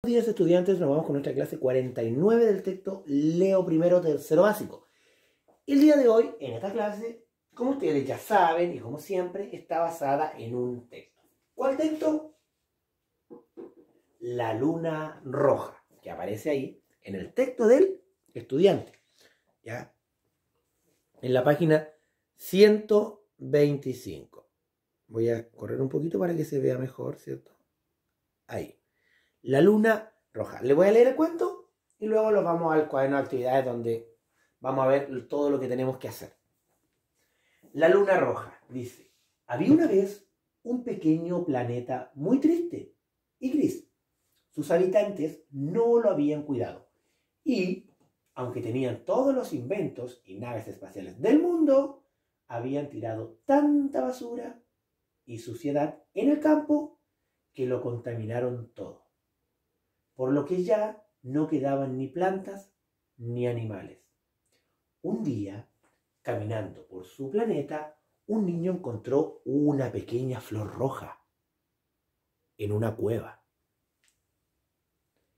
Buenos días, estudiantes, nos vamos con nuestra clase 49 del texto Leo primero tercero básico. El día de hoy, en esta clase, como ustedes ya saben y como siempre, está basada en un texto. ¿Cuál texto? La luna roja, que aparece ahí en el texto del estudiante, ¿ya? En la página 125. Voy a correr un poquito para que se vea mejor, ¿cierto? Ahí. La luna roja. Le voy a leer el cuento y luego los vamos al cuaderno de actividades donde vamos a ver todo lo que tenemos que hacer. La luna roja dice: había una vez un pequeño planeta muy triste y gris. Sus habitantes no lo habían cuidado y, aunque tenían todos los inventos y naves espaciales del mundo, habían tirado tanta basura y suciedad en el campo que lo contaminaron todo, por lo que ya no quedaban ni plantas ni animales. Un día, caminando por su planeta, un niño encontró una pequeña flor roja en una cueva.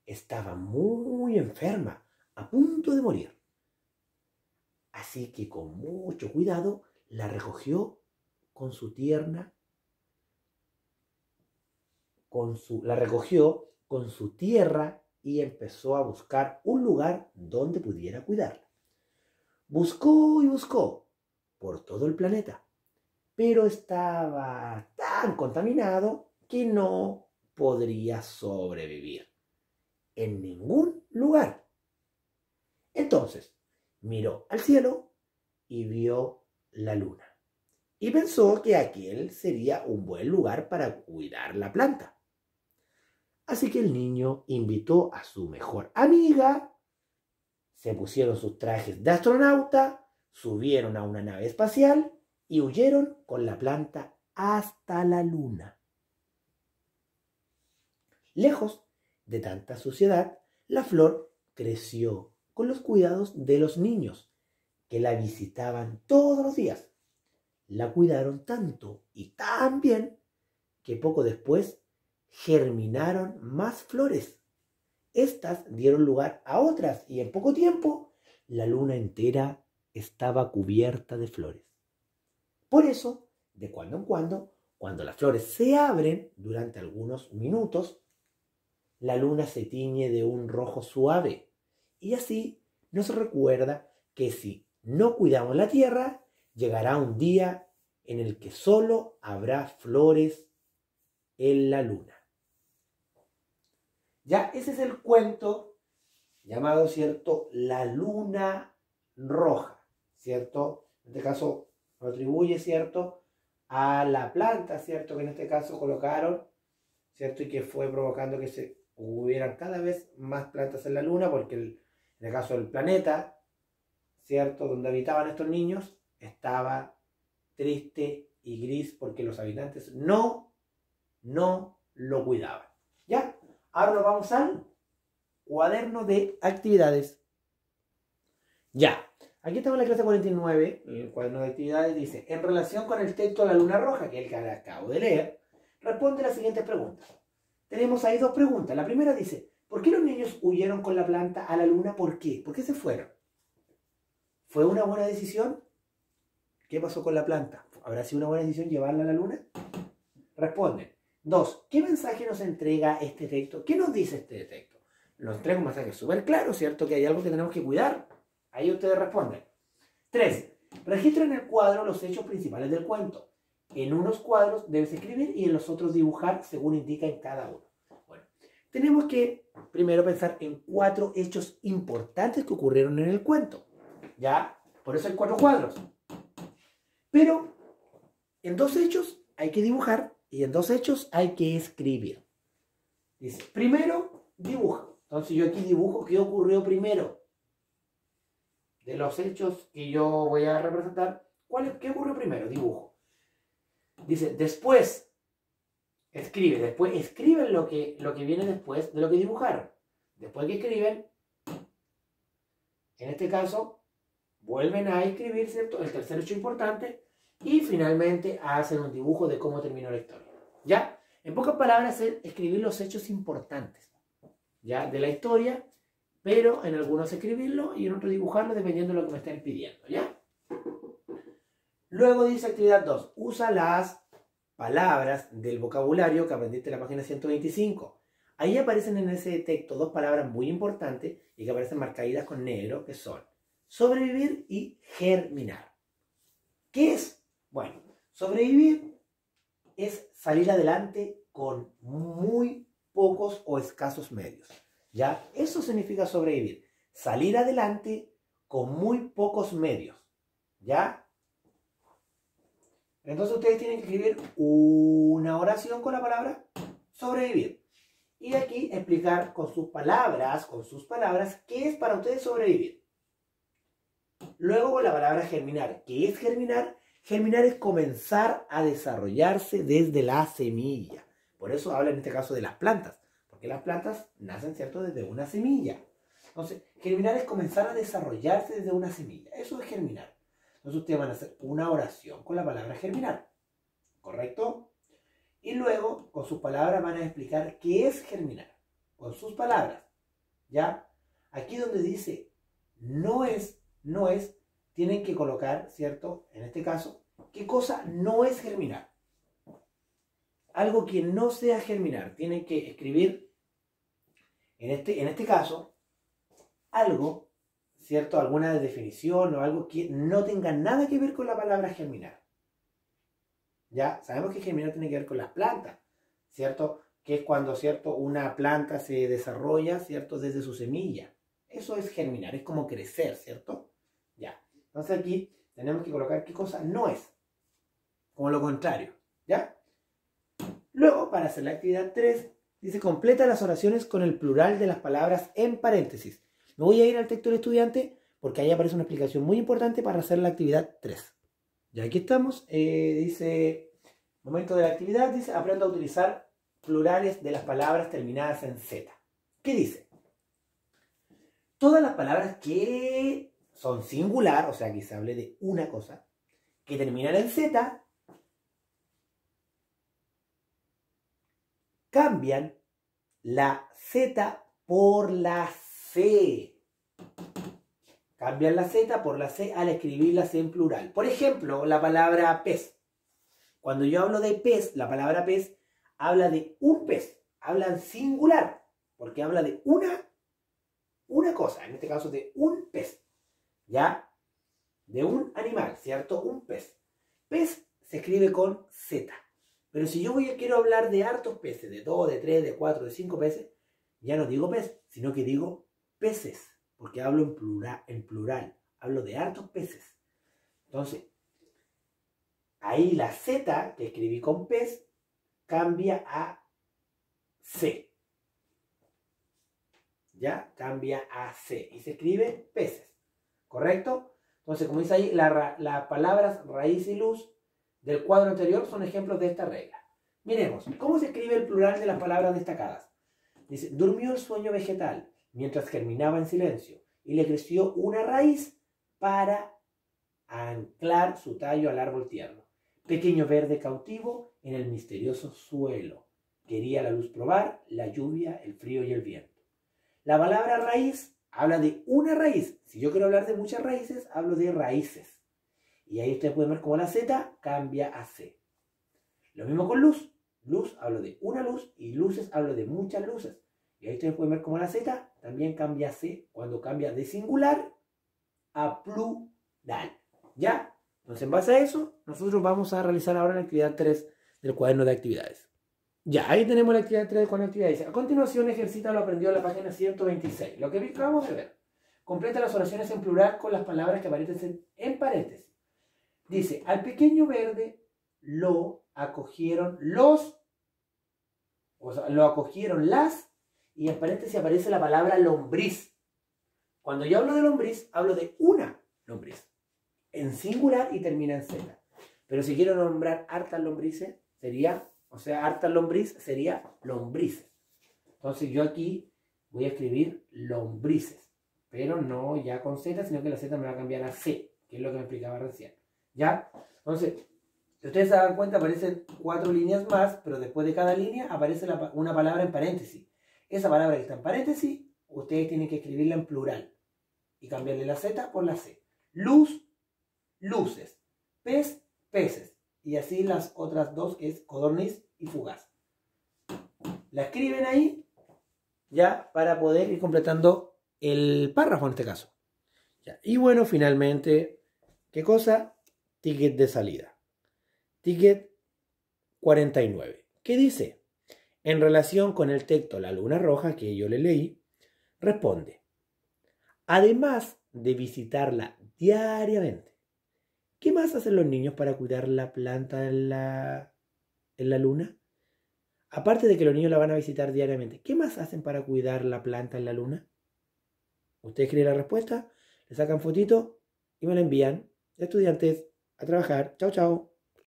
Estaba muy enferma, a punto de morir. Así que con mucho cuidado la recogió con su tierra y empezó a buscar un lugar donde pudiera cuidarla. Buscó y buscó por todo el planeta, pero estaba tan contaminado que no podría sobrevivir en ningún lugar. Entonces miró al cielo y vio la luna y pensó que aquel sería un buen lugar para cuidar la planta. Así que el niño invitó a su mejor amiga, se pusieron sus trajes de astronauta, subieron a una nave espacial y huyeron con la planta hasta la luna. Lejos de tanta suciedad, la flor creció con los cuidados de los niños, que la visitaban todos los días. La cuidaron tanto y tan bien que poco después germinaron más flores. Estas dieron lugar a otras y en poco tiempo la luna entera estaba cubierta de flores. Por eso, de cuando en cuando las flores se abren durante algunos minutos, la luna se tiñe de un rojo suave y así nos recuerda que si no cuidamos la tierra, llegará un día en el que solo habrá flores en la luna. Ya, ese es el cuento llamado, ¿cierto?, La luna roja, ¿cierto? En este caso lo atribuye, ¿cierto?, a la planta, ¿cierto?, que en este caso colocaron, ¿cierto?, y que fue provocando que se hubieran cada vez más plantas en la luna, porque en el caso del planeta, ¿cierto?, donde habitaban estos niños, estaba triste y gris porque los habitantes no lo cuidaban. ¿Ya? Ahora nos vamos al cuaderno de actividades. Ya, aquí estamos en la clase 49, el cuaderno de actividades dice: en relación con el texto de la luna roja, que es el que acabo de leer, responde las siguientes preguntas. Tenemos ahí dos preguntas. La primera dice: ¿por qué los niños huyeron con la planta a la luna? ¿Por qué? ¿Por qué se fueron? ¿Fue una buena decisión? ¿Qué pasó con la planta? ¿Habrá sido una buena decisión llevarla a la luna? Responden. 2. ¿Qué mensaje nos entrega este texto? ¿Qué nos dice este texto? Nos entrega un mensaje súper claro, ¿cierto? Que hay algo que tenemos que cuidar. Ahí ustedes responden. 3. Registra en el cuadro los hechos principales del cuento. En unos cuadros debes escribir y en los otros dibujar según indica en cada uno. Bueno, tenemos que primero pensar en 4 hechos importantes que ocurrieron en el cuento. ¿Ya? Por eso hay 4 cuadros. Pero en 2 hechos hay que dibujar y en 2 hechos hay que escribir. Dice, primero dibuja. Entonces yo aquí dibujo qué ocurrió primero. De los hechos que yo voy a representar, ¿qué ocurrió primero? Dibujo. Dice, después escribe. Después escriben lo que viene después de lo que dibujaron. Después que escriben, en este caso, vuelven a escribir, ¿cierto?, el tercer hecho importante y finalmente hacen un dibujo de cómo terminó la historia. ¿Ya? En pocas palabras, es escribir los hechos importantes. ¿ya? De la historia, pero en algunos escribirlo y en otros dibujarlo dependiendo de lo que me estén pidiendo, ¿ya? Luego dice actividad 2, usa las palabras del vocabulario que aprendiste en la página 125. Ahí aparecen en ese texto dos palabras muy importantes y que aparecen marcaditas con negro, que son sobrevivir y germinar. ¿Qué es? Bueno, sobrevivir es salir adelante con muy pocos o escasos medios. ¿Ya? Eso significa sobrevivir. Salir adelante con muy pocos medios. ¿Ya? Entonces ustedes tienen que escribir una oración con la palabra sobrevivir. Y aquí explicar con sus palabras, qué es para ustedes sobrevivir. Luego con la palabra germinar. ¿Qué es germinar? Germinar es comenzar a desarrollarse desde la semilla. Por eso habla en este caso de las plantas. Porque las plantas nacen, ¿cierto?, desde una semilla. Entonces, germinar es comenzar a desarrollarse desde una semilla. Eso es germinar. Entonces ustedes van a hacer una oración con la palabra germinar. ¿Correcto? Y luego, con sus palabras, van a explicar qué es germinar. Con sus palabras. ¿Ya? Aquí donde dice no es, tienen que colocar, ¿cierto? En este caso, ¿qué cosa no es germinar? Algo que no sea germinar. Tienen que escribir, en este caso, algo, ¿cierto? Alguna definición o algo que no tenga nada que ver con la palabra germinar. Ya sabemos que germinar tiene que ver con las plantas, ¿cierto? Que es cuando, ¿cierto?, una planta se desarrolla, ¿cierto?, desde su semilla. Eso es germinar, es como crecer, ¿cierto? Ya. Entonces aquí tenemos que colocar qué cosa no es. Como lo contrario, ¿ya? Luego, para hacer la actividad 3, dice completa las oraciones con el plural de las palabras en paréntesis. Me voy a ir al texto del estudiante porque ahí aparece una explicación muy importante para hacer la actividad 3. Ya aquí estamos, dice, momento de la actividad, dice, aprenda a utilizar plurales de las palabras terminadas en Z. ¿Qué dice? Todas las palabras que son singular, o sea, que se hable de una cosa, que terminan en Z, cambian la Z por la C. Cambian la Z por la C al escribirlas en plural. Por ejemplo, la palabra pez. Cuando yo hablo de pez, la palabra pez habla de un pez. Habla en singular, porque habla de una cosa. En este caso, de un pez. ¿Ya? De un animal, ¿cierto? Un pez. Pez se escribe con Z. Pero si yo quiero hablar de hartos peces, de 2, de 3, de 4, de 5 peces, ya no digo pez, sino que digo peces. Porque hablo en plural. Hablo de hartos peces. Entonces, ahí la Z que escribí con pez cambia a C. ¿Ya? Cambia a C. Y se escribe peces. ¿Correcto? Entonces, como dice ahí, las palabras raíz y luz del cuadro anterior son ejemplos de esta regla. Miremos, ¿cómo se escribe el plural de las palabras destacadas? Dice, durmió el sueño vegetal mientras germinaba en silencio y le creció una raíz para anclar su tallo al árbol tierno. Pequeño verde cautivo en el misterioso suelo. Quería la luz probar, la lluvia, el frío y el viento. La palabra raíz habla de una raíz. Si yo quiero hablar de muchas raíces, hablo de raíces. Y ahí ustedes pueden ver cómo la Z cambia a C. Lo mismo con luz. Luz hablo de una luz y luces hablo de muchas luces. Y ahí ustedes pueden ver cómo la Z también cambia a C cuando cambia de singular a plural. ¿Ya? Entonces, en base a eso, nosotros vamos a realizar ahora la actividad 3 del cuaderno de actividades. Ya, ahí tenemos la actividad 3 del cuaderno de actividades. A continuación, ejercita lo aprendido en la página 126. Lo que acabamos de ver. Completa las oraciones en plural con las palabras que aparecen en paréntesis. Dice, al pequeño verde lo acogieron las, y en paréntesis aparece la palabra lombriz. Cuando yo hablo de lombriz, hablo de una lombriz. En singular y termina en Z. Pero si quiero nombrar hartas lombrices, hartas lombriz sería lombrices. Entonces yo aquí voy a escribir lombrices. Pero no ya con Z, sino que la Z me va a cambiar a C, que es lo que me explicaba recién. ¿Ya? Entonces, si ustedes se dan cuenta, aparecen 4 líneas más, pero después de cada línea aparece una palabra en paréntesis. Esa palabra que está en paréntesis, ustedes tienen que escribirla en plural y cambiarle la Z por la C. Luz, luces. Pez, peces. Y así las otras dos, que es codorniz y fugaz. La escriben ahí ya para poder ir completando el párrafo en este caso. Ya. Y bueno, finalmente, ¿qué cosa? Ticket de salida. Ticket 49. ¿Qué dice? En relación con el texto La Luna Roja que yo le leí, responde: además de visitarla diariamente, ¿qué más hacen los niños para cuidar la planta en la luna? Aparte de que los niños la van a visitar diariamente, ¿qué más hacen para cuidar la planta en la luna? Ustedes escriben la respuesta, le sacan fotito y me la envían. Estudiantes, a trabajar. Chao, chao.